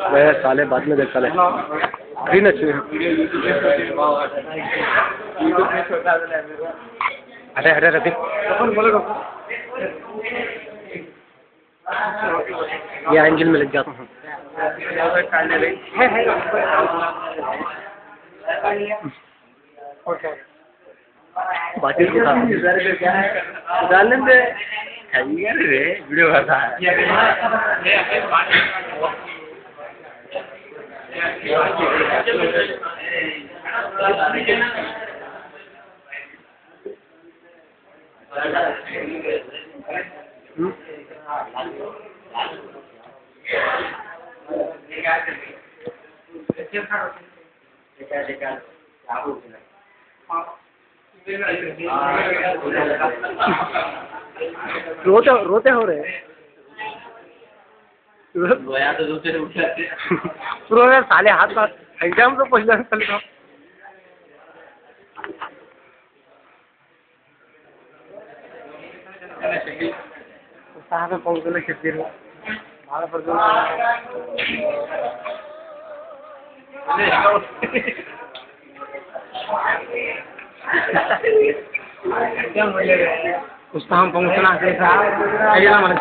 मैं साले बाद में देखा ले अभी न छू अरे अरे रवि ये एंगल में लग जाता हूँ बाकी डालने में रे वीडियो करता है रोते हो रहे रोया तो दूसरे उठ जाते हैं साले हाथ एग्जाम तो पहुंच जाता साहब पहुंचने खेती भाड़ा पर पुस्तक पहुंचना मनस